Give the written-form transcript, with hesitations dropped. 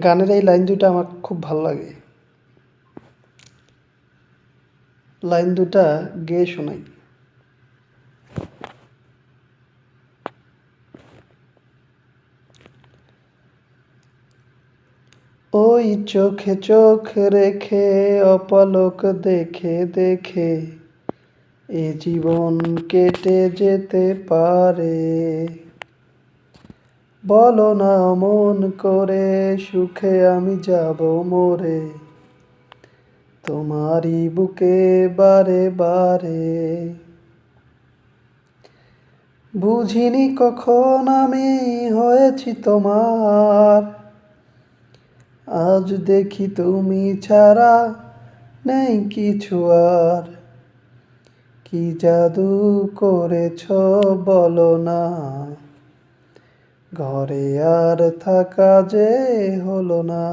গানের এই লাইন দুটা আমার খুব ভালো লাগে। লাইন দুটা গেয়ে শোনাই। ওই চোখে চোখ রেখে অপলক দেখে দেখে এ জীবন কেটে যেতে পারে। বলো না মন করে সুখে আমি যাব মরে, তোমারই বুকে বারে বারে। বুঝিনি কখন আমি হয়েছি তোমার, আজ দেখি তুমি ছাড়া নেই কিছু আর। কি জাদু করেছ বলো না, ঘরে আর থাকা যে হলো না।